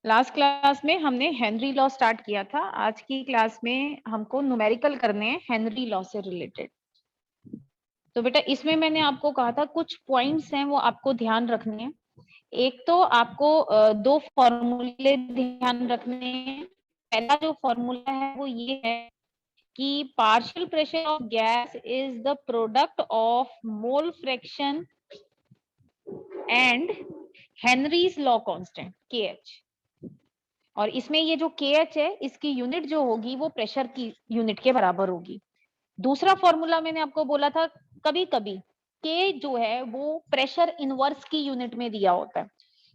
Last class में हमने Henry law start किया था। आज की क्लास में हमको न्यूमेरिकल करने हैं हेनरी लॉ से रिलेटेड। तो बेटा इसमें मैंने आपको कहा था कुछ पॉइंट्स हैं वो आपको ध्यान रखने हैं। एक तो आपको दो फॉर्मूले ध्यान रखने हैं। पहला जो फॉर्मूला है वो ये है कि partial pressure of gas is the product of mole fraction and Henry's law constant KH। और इसमें ये जो KH है इसकी यूनिट जो होगी वो प्रेशर की यूनिट के बराबर होगी। दूसरा फॉर्मूला मैंने आपको बोला था कभी कभी K जो है वो प्रेशर इनवर्स की यूनिट में दिया होता है,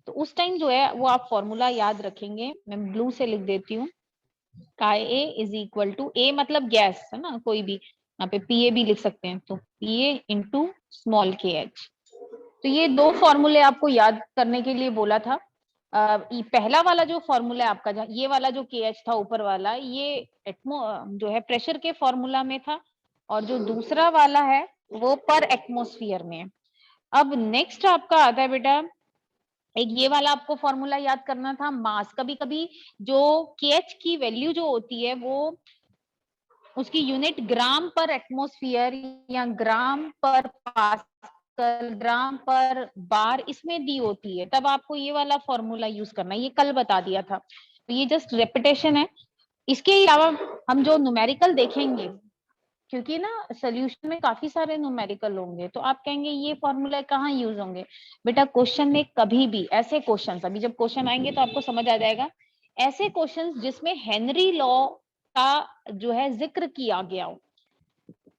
तो उस टाइम जो है वो आप फॉर्मूला याद रखेंगे। मैं ब्लू से लिख देती हूँ। IA is equal to, A मतलब गैस है ना, कोई भी यहाँ पे PA भी लिख सकते हैं, तो PA इंटू स्मॉल KH। तो ये दो फॉर्मूले आपको याद करने के लिए बोला था। पहला वाला जो फॉर्मूला है आपका, ये वाला जो KH था ऊपर वाला, ये एटमो जो है प्रेशर के फॉर्मूला में था, और जो दूसरा वाला है वो पर एटमोस्फियर में है। अब नेक्स्ट आपका आता है बेटा, एक ये वाला आपको फॉर्मूला याद करना था, मास। कभी कभी जो KH की वैल्यू जो होती है वो उसकी यूनिट ग्राम पर एटमोस्फियर या ग्राम पर पास्कल, ग्राम पर बार इसमें दी होती है, तब आपको ये वाला फॉर्मूला यूज करना है। ये कल बता दिया था, तो ये जस्ट रेपिटेशन है। इसके अलावा हम जो न्यूमेरिकल देखेंगे, क्योंकि ना सोल्यूशन में काफी सारे न्यूमेरिकल होंगे, तो आप कहेंगे ये फॉर्मूला कहाँ यूज होंगे। बेटा क्वेश्चन में कभी भी ऐसे क्वेश्चन, अभी जब क्वेश्चन आएंगे तो आपको समझ आ जाएगा, ऐसे क्वेश्चंस जिसमें हेनरी लॉ का जो है जिक्र किया गया हो,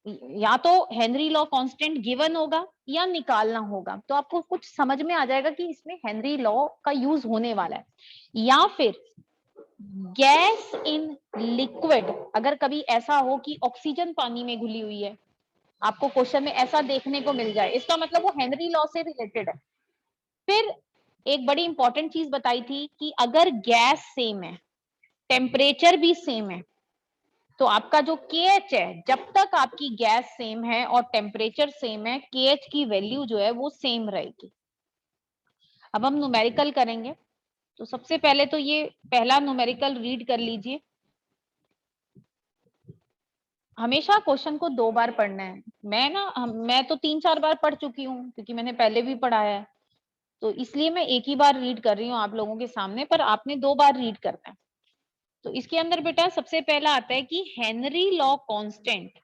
या तो हेनरी लॉ कांस्टेंट गिवन होगा या निकालना होगा, तो आपको कुछ समझ में आ जाएगा कि इसमें हेनरी लॉ का यूज होने वाला है। या फिर गैस इन लिक्विड, अगर कभी ऐसा हो कि ऑक्सीजन पानी में घुली हुई है, आपको क्वेश्चन में ऐसा देखने को मिल जाए, इसका मतलब वो हेनरी लॉ से रिलेटेड है। फिर एक बड़ी इंपॉर्टेंट चीज बताई थी कि अगर गैस सेम है, टेम्परेचर भी सेम है, तो आपका जो KH है, जब तक आपकी गैस सेम है और टेम्परेचर सेम है, KH की वैल्यू जो है वो सेम रहेगी। अब हम न्यूमेरिकल करेंगे, तो सबसे पहले तो ये पहला न्यूमेरिकल रीड कर लीजिए। हमेशा क्वेश्चन को दो बार पढ़ना है। मैं तो 3-4 बार पढ़ चुकी हूँ, क्योंकि मैंने पहले भी पढ़ाया है, तो इसलिए मैं एक ही बार रीड कर रही हूँ आप लोगों के सामने, पर आपने 2 बार रीड करना है। तो इसके अंदर बेटा सबसे पहला आता है कि Henry law constant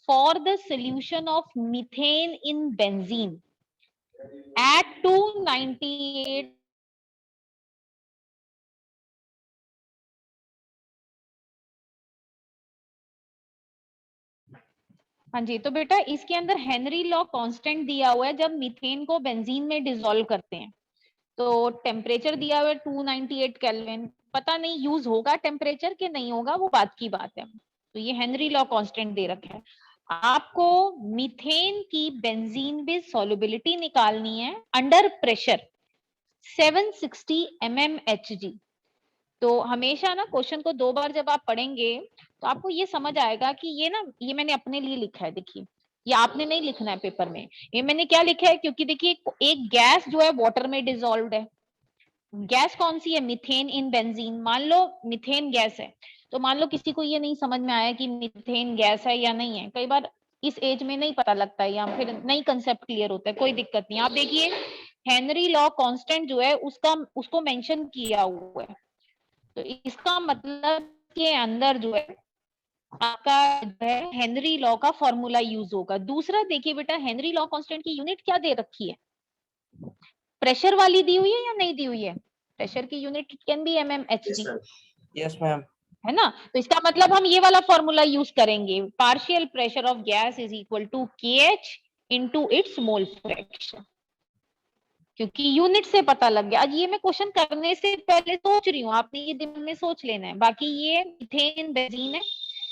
for the solution of methane in benzene at 298। हाँ जी, तो बेटा इसके अंदर हेनरी लॉ कांस्टेंट दिया हुआ है जब मीथेन को बेंजीन में डिसॉल्व करते हैं, तो टेम्परेचर दिया हुआ है 298 केल्विन। पता नहीं यूज होगा टेम्परेचर के नहीं होगा, वो बात की बात है। तो ये हेनरी लॉ कांस्टेंट दे रखा है। आपको मीथेन की बेंजीन में सॉल्युबिलिटी निकालनी है अंडर प्रेशर 760 mmHg। तो हमेशा ना क्वेश्चन को 2 बार जब आप पढ़ेंगे तो आपको ये समझ आएगा कि ये मैंने अपने लिए लिखा है। देखिए, ये आपने नहीं लिखना है पेपर में, ये मैंने क्या लिखा है, क्योंकि देखिए एक गैस जो है वाटर में डिसॉल्व्ड है। गैस कौन सी है? Methane in benzene. मान लो मिथेन गैस है, तो मान लो किसी को ये नहीं समझ में आया कि मिथेन गैस है या नहीं है, कई बार इस एज में नहीं पता लगता है या फिर नई कंसेप्ट क्लियर होता है, कोई दिक्कत नहीं। आप देखिए हेनरी लॉ कांस्टेंट जो है उसको मेंशन किया हुआ है, तो इसका मतलब के अंदर जो है आपका जो है हेनरी लॉ का फॉर्मूला यूज होगा। दूसरा देखिए बेटा, हेनरी लॉ कांस्टेंट की यूनिट क्या दे रखी है? प्रेशर वाली दी हुई है या नहीं दी हुई है? प्रेशर की unit can be mmHg, yes ma'am. है ना। तो इसका मतलब हम ये वाला फॉर्मूला यूज करेंगे, partial pressure of gas is equal to KH into its mole fraction, क्योंकि यूनिट से पता लग गया। आज ये मैं क्वेश्चन करने से पहले सोच रही हूँ, आपने ये दिमाग में सोच लेना है। बाकी ये मीथेन बेंजीन है,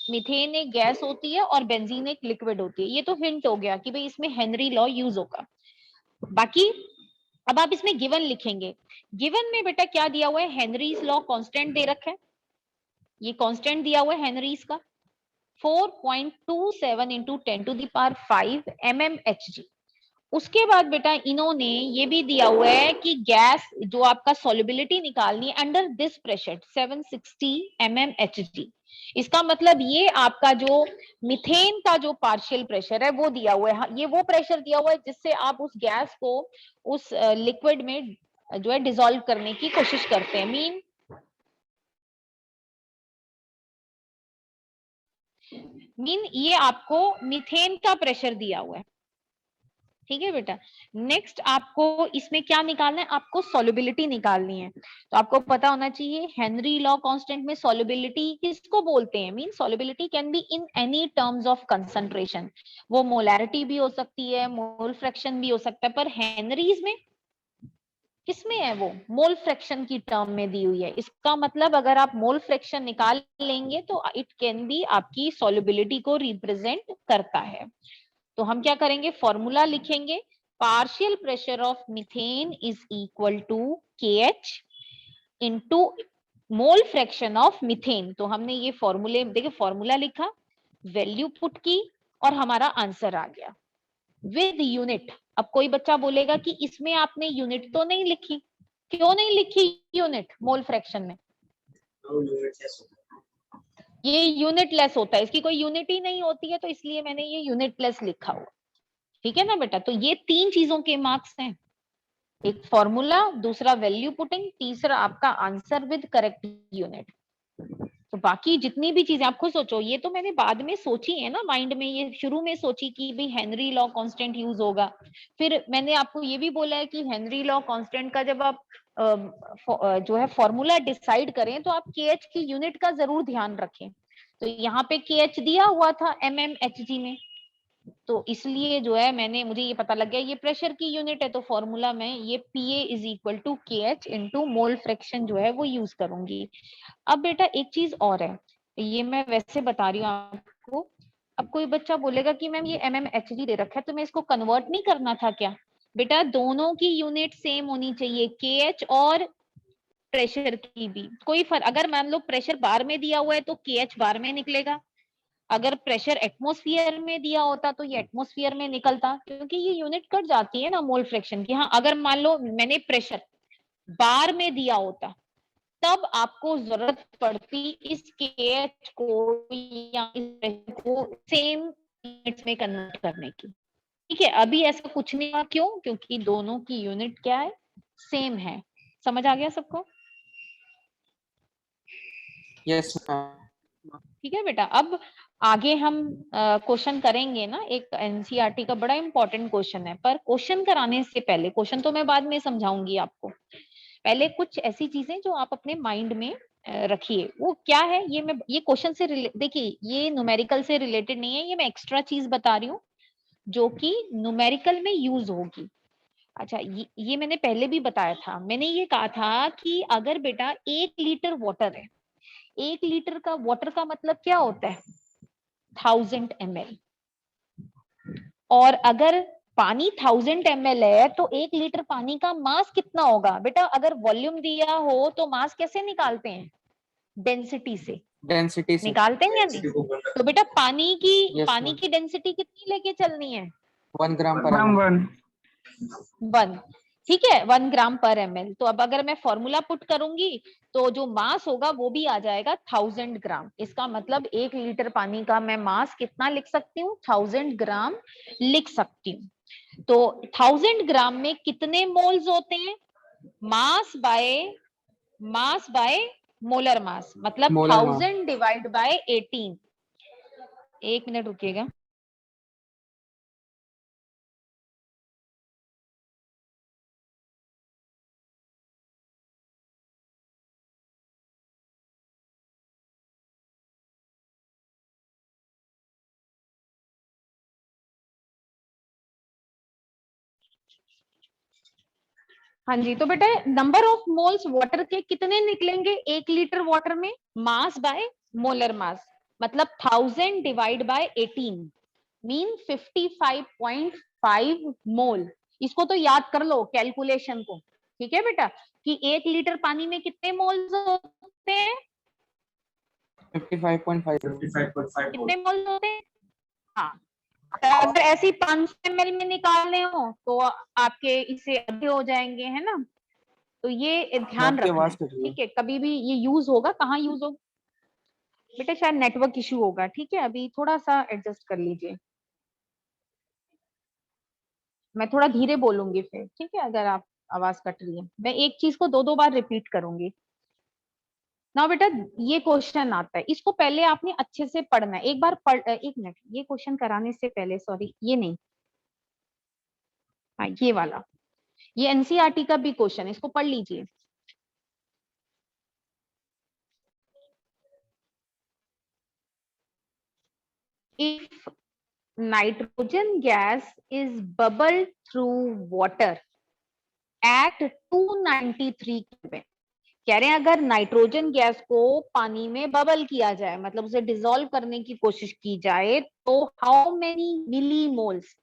मीथेन एक गैस होती है और बेंजीन एक लिक्विड होती है, ये तो हिंट हो गया कि भाई इसमें हेनरी लॉ यूज होगा। बाकी अब आप इसमें गिवन लिखेंगे। गिवन में बेटा क्या दिया हुआ है? हेनरीज लॉ कांस्टेंट दे रखा है, ये कांस्टेंट दिया हुआ है हेनरीज का 4.27 into 10 to the power 5 mmHg। उसके बाद बेटा इन्होंने ये भी दिया हुआ है कि गैस जो आपका सॉल्युबिलिटी निकालनी है अंडर दिस प्रेशर 760 mmHg। इसका मतलब ये आपका जो मिथेन का जो पार्शियल प्रेशर है वो दिया हुआ है। ये वो प्रेशर दिया हुआ है जिससे आप उस गैस को उस लिक्विड में जो है डिसॉल्व करने की कोशिश करते हैं। मीन ये आपको मीथेन का प्रेशर दिया हुआ है। ठीक है बेटा। नेक्स्ट आपको इसमें क्या निकालना है, आपको सॉल्युबिलिटी निकालनी है। तो आपको पता होना चाहिए हेनरी लॉ कांस्टेंट में सॉल्युबिलिटी किसको बोलते हैं। Mean solubility can be in any terms of concentration. वो मोलैरिटी भी हो सकती है, मोल फ्रैक्शन भी हो सकता है, पर हेनरीज में किसमें है, वो मोल फ्रैक्शन की टर्म में दी हुई है। इसका मतलब अगर आप मोल फ्रैक्शन निकाल लेंगे तो इट कैन बी आपकी सॉल्युबिलिटी को रिप्रेजेंट करता है। तो हम क्या करेंगे, फॉर्मूला लिखेंगे, partial pressure of methane is equal to KH into mole fraction of methane. तो हमने ये फॉर्मूले देखिए, फॉर्मूला लिखा, वैल्यू पुट की और हमारा आंसर आ गया विद यूनिट। अब कोई बच्चा बोलेगा कि इसमें आपने यूनिट तो नहीं लिखी, क्यों नहीं लिखी यूनिट मोल फ्रैक्शन में? ये यूनिट लेस होता है, इसकी कोई यूनिट ही नहीं होती है, तो इसलिए मैंने ये यूनिट लेस लिखा हुआ। ठीक है ना बेटा। तो ये 3 चीजों के मार्क्स हैं, एक फॉर्मूला, दूसरा वैल्यू पुटिंग, तीसरा आपका आंसर विद करेक्ट यूनिट। तो बाकी जितनी भी चीजें आप खुद सोचो, ये तो मैंने बाद में सोची है ना माइंड में, ये शुरू में सोची कि भाई हेनरी लॉ कांस्टेंट यूज होगा। फिर मैंने आपको ये भी बोला है कि हेनरी लॉ कांस्टेंट का जब आप जो है फॉर्मूला डिसाइड करें तो आप KH की यूनिट का जरूर ध्यान रखें। तो यहाँ पे KH दिया हुआ था mmHg में, तो इसलिए जो है मुझे ये पता लग गया ये प्रेशर की यूनिट है, तो फॉर्मूला में ये PA is equal to KH into mole fraction जो है वो यूज करूंगी। अब बेटा एक चीज और है, ये मैं वैसे बता रही हूँ आपको। अब कोई बच्चा बोलेगा कि मैम ये mmHg दे रखा है तो मैं इसको कन्वर्ट नहीं करना था क्या? बेटा दोनों की यूनिट सेम होनी चाहिए, KH और प्रेशर की भी कोई फर्क। अगर मान लो प्रेशर बार में दिया हुआ है तो KH बार में निकलेगा, अगर प्रेशर एटमॉस्फेयर में दिया होता तो ये एटमॉस्फेयर में निकलता, क्योंकि ये यूनिट कट जाती है ना मोल फ्रैक्शन की। हाँ अगर मान लो मैंने प्रेशर बार में दिया होता तब आपको जरूरत पड़ती इस KH को या इस प्रेशर को सेम यूनिट्स में कन्वर्ट करने की। ठीक है, अभी ऐसा कुछ नहीं हुआ, क्यों? क्योंकि दोनों की यूनिट क्या है, सेम है। समझ आ गया सबको? यस ठीक है बेटा। अब आगे हम क्वेश्चन करेंगे ना, एक NCERT का बड़ा इंपॉर्टेंट क्वेश्चन है, पर क्वेश्चन कराने से पहले, क्वेश्चन तो मैं बाद में समझाऊंगी आपको, पहले कुछ ऐसी चीजें जो आप अपने माइंड में रखिए। वो क्या है, ये क्वेश्चन से देखिए, ये न्यूमेरिकल से रिलेटेड नहीं है, ये मैं एक्स्ट्रा चीज बता रही हूँ जो कि न्यूमेरिकल में यूज होगी। अच्छा, ये मैंने पहले भी बताया था, मैंने ये कहा था कि अगर बेटा 1 लीटर वाटर है, 1 लीटर का वाटर का मतलब क्या होता है, 1000 ml। और अगर पानी 1000 ml है तो 1 लीटर पानी का मास कितना होगा बेटा? अगर वॉल्यूम दिया हो तो मास कैसे निकालते हैं, डेंसिटी से डेंसिटी से निकालते हैं या नहीं? तो बेटा यस पानी मैम की डेंसिटी कितनी लेके चलनी है, 1 ग्राम पर ml 1। ठीक है, 1 ग्राम पर ml। तो अब अगर मैं फॉर्मूला पुट करूंगी तो जो मास होगा वो भी आ जाएगा 1000 ग्राम। इसका मतलब 1 लीटर पानी का मैं मास कितना लिख सकती हूँ, 1000 ग्राम लिख सकती हूँ। तो 1000 ग्राम में कितने मोल्स होते हैं, मास बाय मोलर मास, मतलब molar mass 1000 divide by 18। 1 minute रुकिएगा। हाँ जी, तो बेटा नंबर ऑफ मोल्स वाटर के कितने निकलेंगे 1 लीटर वाटर में, मास बाय मोलर मास, मतलब 1000 डिवाइड बाय 18 मीन 55.5 मोल। इसको तो याद कर लो कैलकुलेशन को। ठीक है बेटा, कि 1 लीटर पानी में कितने मोल्स होते हैं, 55.5 कितने मोल्स होते हैं? हाँ, अगर ऐसी 500 ml में निकालने हो तो आपके इससे अधिक हो जाएंगे, है ना। तो ये ध्यान आपकी रखना आवाज है, कट रही है। ठीक है। कभी भी ये यूज होगा, कहाँ यूज होगा बेटा, शायद नेटवर्क इशू होगा, ठीक है। अभी थोड़ा सा एडजस्ट कर लीजिए, मैं थोड़ा धीरे बोलूंगी फिर, ठीक है। अगर आप आवाज कट रही है, मैं एक चीज को दो दो बार रिपीट करूंगी ना बेटा। ये क्वेश्चन आता है, इसको पहले आपने अच्छे से पढ़ना है। एक बार पढ़, एक मिनट, ये क्वेश्चन कराने से पहले, सॉरी ये नहीं, हाँ ये वाला, ये एनसीईआरटी का भी क्वेश्चन है, इसको पढ़ लीजिए। If nitrogen gas is bubble through water at 293 kelvin, कह रहे हैं अगर नाइट्रोजन गैस को पानी में बबल किया जाए, मतलब उसे डिसॉल्व करने की कोशिश की जाए, तो how many millimoles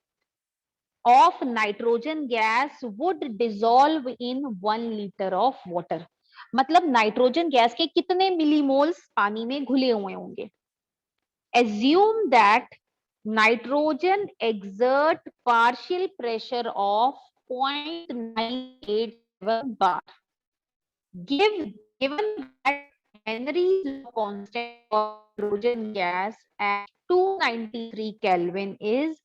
of nitrogen gas would dissolve in 1 litre of water. मतलब नाइट्रोजन गैस के कितने मिलीमोल्स पानी में घुले हुए होंगे। assume that nitrogen exert partial pressure of 0.987 bar. Given that Henry's constant of nitrogen gas at 293 Kelvin is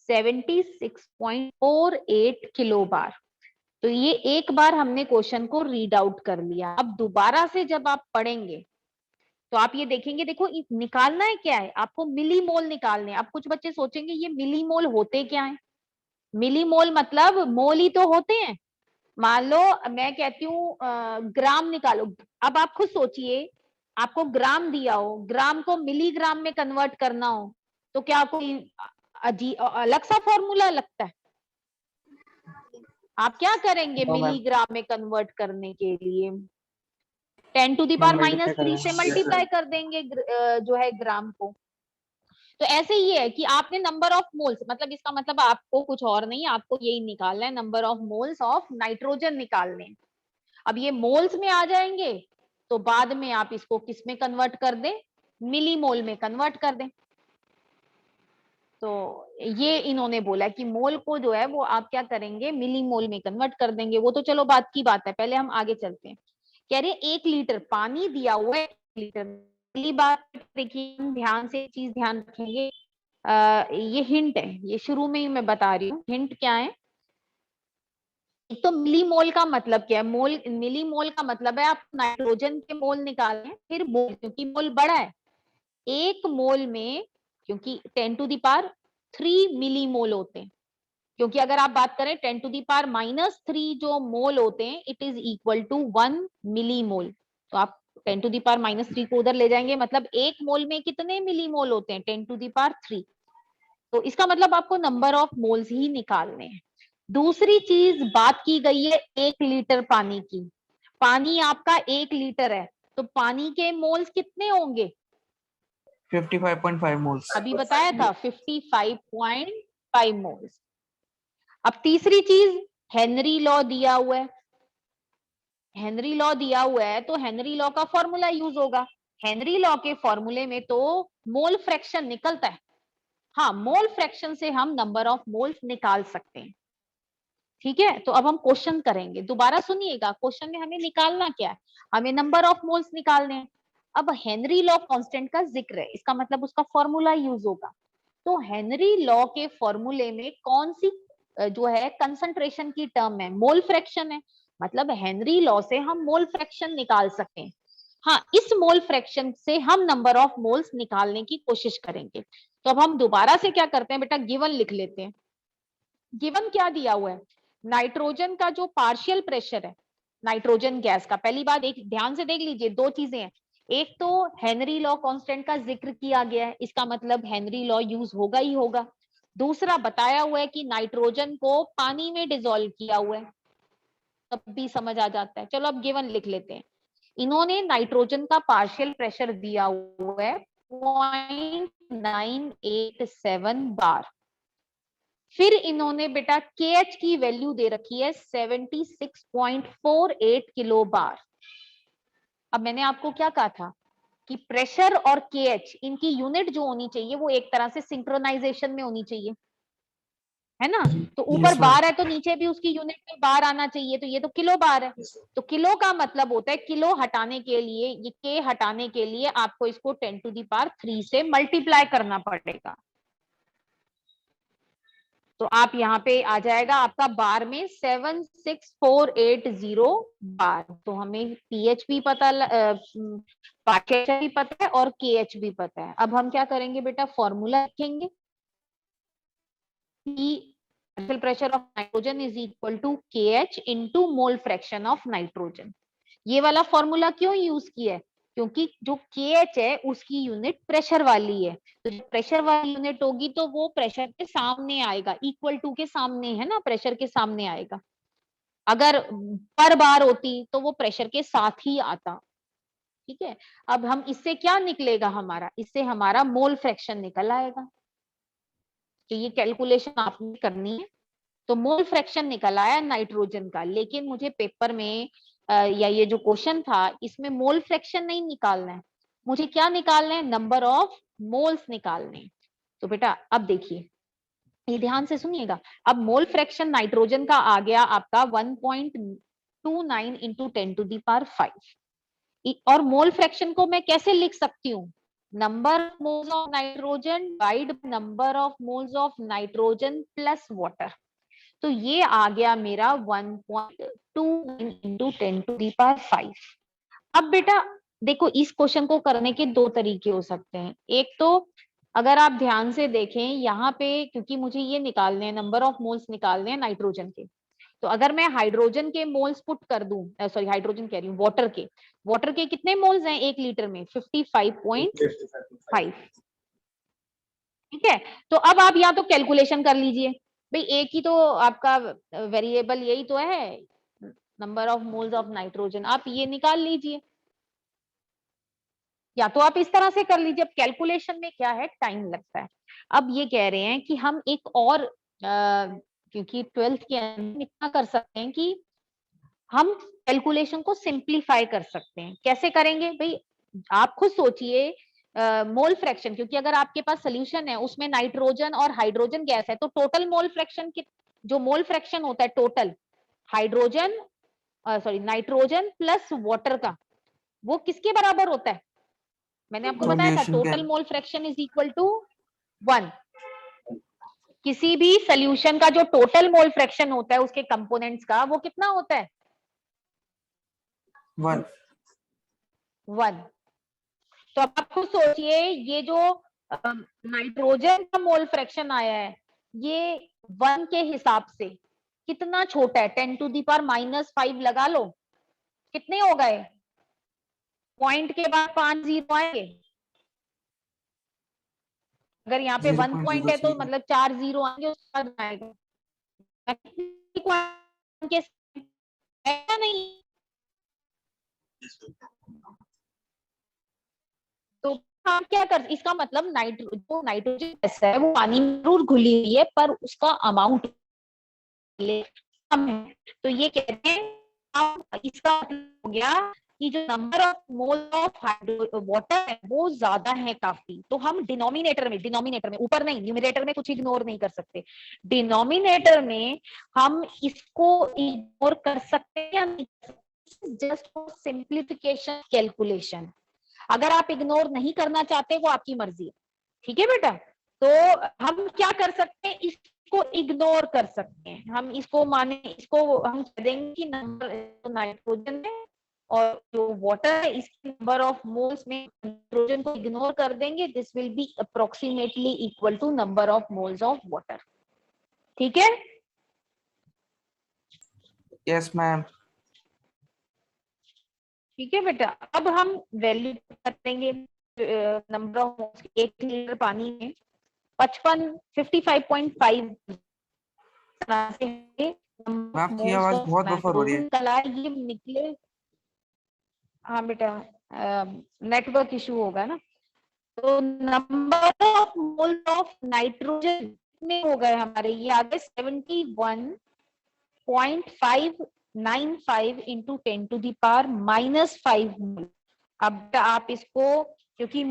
76.48 किलोबार। तो ये एक बार हमने क्वेश्चन को रीड आउट कर लिया। अब दोबारा से जब आप पढ़ेंगे तो आप ये देखेंगे, देखो निकालना है क्या है आपको, मिलीमोल निकालने हैं। अब कुछ बच्चे सोचेंगे ये मिलीमोल होते क्या है। मिलीमोल मतलब मोल ही तो होते हैं। मान लो मैं कहती हूँ ग्राम निकालो, अब आप खुद सोचिए, आपको ग्राम दिया हो, ग्राम को मिलीग्राम में कन्वर्ट करना हो, तो क्या कोई अलग सा फॉर्मूला लगता है। आप क्या करेंगे तो मैम मिलीग्राम में कन्वर्ट करने के लिए, 10⁻³ मल्टीप्लाई से करें। मल्टीप्लाई कर देंगे जो है ग्राम को। तो ऐसे ही है कि आपने नंबर ऑफ मोल्स, मतलब इसका मतलब आपको कुछ और नहीं, आपको यही निकालना है, number of moles of nitrogen निकालने। अब ये मोल्स में आ जाएंगे तो बाद में आप इसको किस में कन्वर्ट कर दें, मिलीमोल में कन्वर्ट कर दें। तो ये इन्होंने बोला कि मोल को जो है वो आप क्या करेंगे, मिलीमोल में कन्वर्ट कर देंगे। वो तो चलो बात की बात है, पहले हम आगे चलते हैं। कह रहे 1 लीटर पानी दिया हुआ है, 1 लीटर। पहली बात देखिए, ध्यान से चीज ध्यान रखेंगे, ये हिंट है, ये शुरू में ही मैं बता रही हूँ हिंट क्या है। एक तो मिलीमोल का मतलब क्या है, मोल, मिलीमोल का मतलब है आप नाइट्रोजन के मोल निकालें, फिर मोल, क्योंकि मोल बड़ा है एक मोल में, क्योंकि 10⁻³ मिलीमोल होते हैं। क्योंकि अगर आप बात करें 10⁻³ जो मोल होते हैं, it is equal to 1 millimole. तो आप 10⁻³ को उधर ले जाएंगे, मतलब एक मोल में कितने मिलीमोल होते हैं, 10⁻³। तो इसका मतलब आपको नंबर ऑफ मोल्स ही निकालने हैं। दूसरी चीज बात की गई है 1 लीटर पानी की, पानी आपका 1 लीटर है, तो पानी के मोल्स कितने होंगे, 55.5 मोल्स। अभी बताया था 55.5 मोल्स। अब तीसरी चीज, हेनरी लॉ दिया हुआ है, हेनरी लॉ दिया हुआ है तो हेनरी लॉ का फॉर्मूला यूज होगा। हेनरी लॉ के फॉर्मूले में तो मोल फ्रैक्शन निकलता है, हाँ मोल फ्रैक्शन से हम नंबर ऑफ मोल्स निकाल सकते हैं, ठीक है। तो अब हम क्वेश्चन करेंगे, दोबारा सुनिएगा, क्वेश्चन में हमें निकालना क्या है, हमें नंबर ऑफ मोल्स निकालने हैं। अब हेनरी लॉ कांस्टेंट का जिक्र है, इसका मतलब उसका फॉर्मूला यूज होगा। तो हेनरी लॉ के फॉर्मूले में कौन सी जो है कंसंट्रेशन की टर्म है, मोल फ्रैक्शन है, मतलब हेनरी लॉ से हम मोल फ्रैक्शन निकाल सकते हैं। हाँ, इस मोल फ्रैक्शन से हम नंबर ऑफ मोल्स निकालने की कोशिश करेंगे। तो अब हम दोबारा से क्या करते हैं बेटा, गिवन लिख लेते हैं। गिवन क्या दिया हुआ है, नाइट्रोजन का जो पार्शियल प्रेशर है नाइट्रोजन गैस का, पहली बात एक ध्यान से देख लीजिए, दो चीजें हैं, एक तो हेनरी लॉ कांस्टेंट का जिक्र किया गया है, इसका मतलब हेनरी लॉ यूज होगा ही होगा। दूसरा बताया हुआ है कि नाइट्रोजन को पानी में डिसॉल्व किया हुआ है, तब भी समझ आ जाता है। चलो अब गिवन लिख लेते हैं। इन्होंने नाइट्रोजन का पार्शियल प्रेशर दिया हुआ है 0.987 बार, फिर इन्होंने बेटा KH की वैल्यू दे रखी है 76.48 किलो बार। अब मैंने आपको क्या कहा था, कि प्रेशर और केएच इनकी यूनिट जो होनी चाहिए वो एक तरह से सिंक्रोनाइजेशन में होनी चाहिए, है ना। तो ऊपर Yes, ma'am. बार है तो नीचे भी उसकी यूनिट में बार आना चाहिए, तो ये तो किलो बार है। तो किलो का मतलब होता है किलो हटाने के लिए, ये के हटाने के लिए आपको इसको 10⁻³ से मल्टीप्लाई करना पड़ेगा। तो आप यहाँ पे आ जाएगा आपका बार में 76480 बार। तो हमें पीएच भी पता, पार्शियल भी पता है और केएच भी पता है। अब हम क्या करेंगे बेटा, फॉर्मूला लिखेंगे कि partial pressure of nitrogen is equal to KH into mole fraction of nitrogen। ये वाला फॉर्मूला क्यों यूज किया है, क्योंकि जो KH है उसकी यूनिट प्रेशर वाली है, तो जो प्रेशर वाली यूनिट होगी तो वो प्रेशर के सामने आएगा, इक्वल टू के सामने, है ना, प्रेशर के सामने आएगा। अगर पर बार होती तो वो प्रेशर के साथ ही आता। ठीक है, अब हम इससे क्या निकलेगा हमारा, इससे हमारा मोल फ्रैक्शन निकल आएगा। तो ये कैलकुलेशन आपने करनी है। तो मोल फ्रैक्शन निकल आया नाइट्रोजन का, लेकिन मुझे पेपर में या ये जो क्वेश्चन था इसमें मोल फ्रैक्शन नहीं निकालना है, मुझे क्या निकालना है, नंबर ऑफ मोल्स निकालने हैं। तो बेटा अब देखिए, ये ध्यान से सुनिएगा। अब मोल फ्रैक्शन नाइट्रोजन का आ गया आपका 1.29 इंटू 10⁵। और मोल फ्रैक्शन को मैं कैसे लिख सकती हूँ, number of moles of nitrogen divide number of moles of nitrogen plus water. तो ये आ गया मेरा 1.29 इंटू 10⁵। अब बेटा देखो, इस क्वेश्चन को करने के दो तरीके हो सकते हैं। एक तो अगर आप ध्यान से देखें यहाँ पे, क्योंकि मुझे ये निकालने हैं, नंबर ऑफ मोल्स निकालने हैं नाइट्रोजन के, तो अगर मैं हाइड्रोजन के मोल्स पुट कर दूं, सॉरी हाइड्रोजन कह रही हूँ, वाटर के कितने मोल्स हैं 1 लीटर में, 55.5। ठीक है, तो अब आप यहाँ तो कैलकुलेशन कर लीजिए भाई, एक ही तो आपका वेरिएबल यही तो है, number of moles of nitrogen, आप ये निकाल लीजिए, या तो आप इस तरह से कर लीजिए। अब कैलकुलेशन में क्या है, टाइम लगता है। अब ये कह रहे हैं कि हम एक और क्योंकि 12th के अंदर इतना कर सकते हैं कि हम कैलकुलेशन को सिंप्लीफाई कर सकते हैं। कैसे करेंगे भाई, आप खुद सोचिए, मोल फ्रैक्शन, क्योंकि अगर आपके पास सोल्यूशन है उसमें नाइट्रोजन और हाइड्रोजन गैस है, तो टोटल मोल फ्रैक्शन जो मोल फ्रैक्शन होता है total hydrogen sorry nitrogen plus water का, वो किसके बराबर होता है, मैंने आपको बताया था, total mole fraction is equal to 1। किसी भी सोल्यूशन का जो टोटल मोल फ्रैक्शन होता है उसके कंपोनेंट्स का, वो कितना होता है, 1। तो अब आप खुद सोचिए, ये जो नाइट्रोजन का मोल फ्रैक्शन आया है ये 1 के हिसाब से कितना छोटा है, 10⁻⁻5 लगा लो, कितने हो गए, पॉइंट के बाद 5 जीरो आएंगे। अगर यहाँ पे 1 पॉइंट है तो मतलब 4 जीरो आएंगे, उसके बाद आएगा नहीं। तो हम क्या कर, इसका मतलब जो नाइट्रोजन गैस है वो पानी में जरूर घुली हुई है पर उसका अमाउंट कम है। तो ये कहते हैं इसका मतलब हो गया कि जो number of mole of water है वो ज्यादा है काफी। तो हम डिनोमिनेटर में ऊपर नहीं, न्यूमरेटर में कुछ इग्नोर नहीं कर सकते, डिनोमिनेटर में हम इसको इग्नोर कर सकते हैं या नहीं, जस्ट फॉर सिंप्लीफिकेशन कैलकुलेशन। अगर आप इग्नोर नहीं करना चाहते वो आपकी मर्जी है, ठीक है बेटा। तो हम क्या कर सकते हैं, इसको इग्नोर कर सकते हैं, हम इसको माने, इसको हम कह देंगे कि नंबर नाइट्रोजन है और जो वाटर है इसके नंबर ऑफ मोल्स में नाइट्रोजन को इग्नोर कर देंगे, this will be approximately equal to number of moles of water. ठीक है, यस मैम। ठीक है बेटा। अब हम वैल्यू कर देंगे, नंबर ऑफ मोल्स 1 लीटर पानी में 55 आपकी आवाज बहुत बफर हो रही है। ये निकले। हाँ बेटा, नेटवर्क इशू होगा ना। तो number of mole of nitrogen में हो गए हमारे, ये आ गए 71.595 इंटू 10⁻⁻5 मोल। अब आप इसको, क्योंकि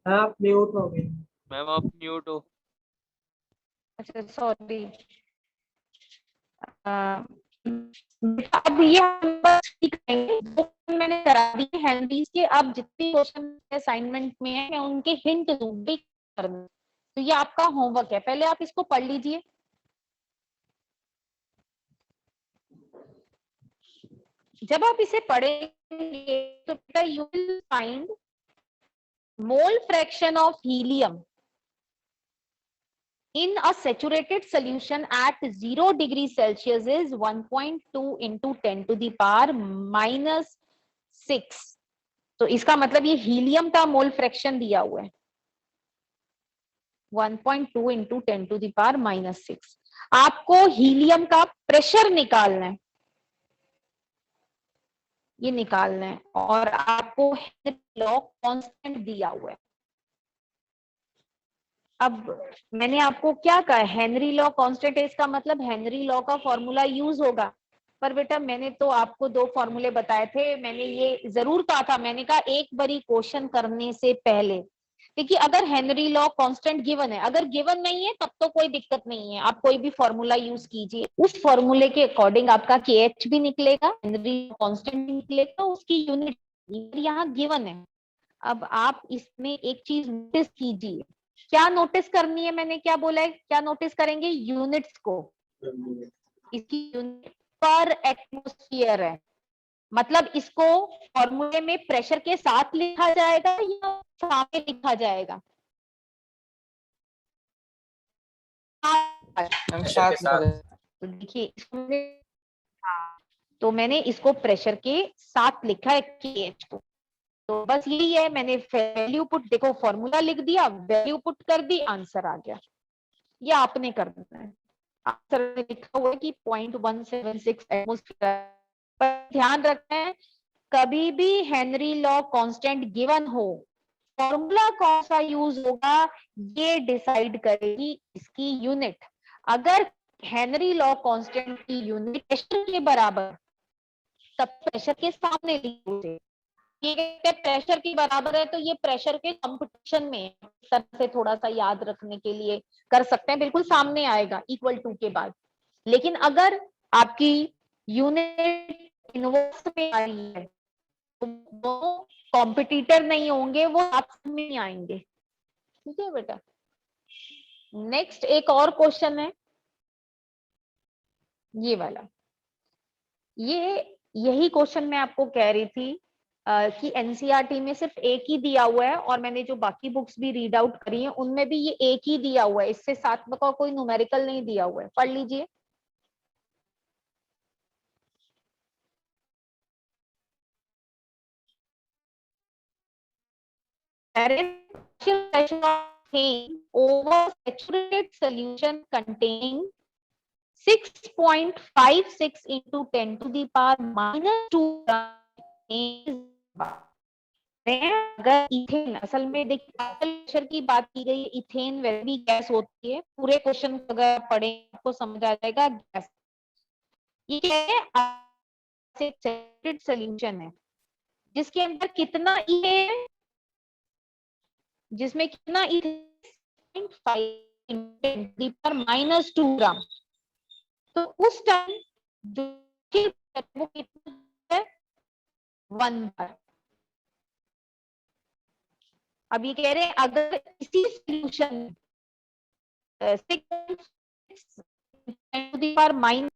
आप म्यूट हो गए मैम, आप म्यूट हो। अच्छा सॉरी। अब ये हम बस ठीक करेंगे, जो मैंने करा दी हेनरीज के। अब जितने क्वेश्चन असाइनमेंट में है मैं उनके हिंट दूंगी करना, तो ये आपका होमवर्क है, पहले आप इसको पढ़ लीजिए। जब आप इसे पढ़ेंगे तो बेटा you will find mole fraction of helium in a saturated solution at 0 degree Celsius is 1.2 into 10 to the power minus 6। तो इसका मतलब ये हीलियम का मोल फ्रैक्शन दिया हुआ है 1.2 into 10 to the power minus 6। आपको हीलियम का प्रेशर निकालना है, ये निकालना है, और आपको हेनरी लॉ कांस्टेंट दिया हुआ है। अब मैंने आपको क्या कहा, हेनरी लॉ कांस्टेंट है, इसका मतलब हेनरी लॉ का फॉर्मूला यूज होगा। पर बेटा मैंने तो आपको दो फॉर्मूले बताए थे, मैंने ये जरूर कहा था, मैंने कहा एक बारी क्वेश्चन करने से पहले, क्योंकि अगर हेनरी लॉ कांस्टेंट गिवन है, अगर गिवन नहीं है तब तो कोई दिक्कत नहीं है, आप कोई भी फॉर्मूला यूज कीजिए, उस फॉर्मूले के अकॉर्डिंग आपका KH भी निकलेगा, हेनरी कांस्टेंट भी निकलेगा, उसकी यूनिट यहाँ गिवन है। अब आप इसमें एक चीज नोटिस कीजिए, क्या नोटिस करनी है, मैंने क्या बोला है, क्या नोटिस करेंगे, यूनिट्स को। इसकी यूनिट पर एटमॉस्फेयर है, मतलब इसको फॉर्मूले में प्रेशर के साथ लिखा जाएगा या सामने लिखा जाएगा, तो देखिए तो मैंने इसको प्रेशर के साथ लिखा है KH को, तो बस यही है, मैंने वैल्यू पुट, देखो फॉर्मूला लिख दिया, वैल्यू पुट कर दी, आंसर आ गया। ये आपने करना है, आंसर में लिखा हुआ है कि 0.176 एटमॉस्फेयर। पर ध्यान रखना है, कभी भी हेनरी लॉ कांस्टेंट गिवन हो, फॉर्मूला कौन सा यूज होगा ये डिसाइड करेगी इसकी यूनिट। अगर हेनरी लॉ कांस्टेंट की यूनिट प्रेशर के बराबर, तब प्रेशर के सामने लिखोगे, ये प्रेशर के बराबर है तो ये प्रेशर के कंपटीशन में है, इस तरह से थोड़ा सा याद रखने के लिए कर सकते हैं, बिल्कुल सामने आएगा इक्वल टू के बाद। लेकिन अगर आपकी यूनिट इनवर्स में आ रही है तो वो कॉम्पिटिटर नहीं होंगे, वो आपस में ही आएंगे। ठीक है बेटा, नेक्स्ट एक और क्वेश्चन है ये वाला, ये यही क्वेश्चन मैं आपको कह रही थी कि एनसीईआरटी में सिर्फ एक ही दिया हुआ है, और मैंने जो बाकी बुक्स भी रीड आउट करी है उनमें भी ये एक ही दिया हुआ है, इससे साथ में कोई न्यूमेरिकल नहीं दिया हुआ है, पढ़ लीजिए। over saturated solution containing 6.56 into 10 to the power minus 2 अगर इथेन, असल में देखिए प्रेशर की बात की गई, इथेन वैसे भी गैस होती है, पूरे क्वेश्चन अगर पढ़े आपको समझ आ जाएगा गैस। ये क्या है, सोल्यूशन है जिसके अंदर कितना इथेन, जिसमें कितना इथेन पर माइनस 2 ग्राम, तो उस टाइम जो वो कितना है 1 बार। अब ये कह रहे हैं अगर इसी सोल्यूशन माइनस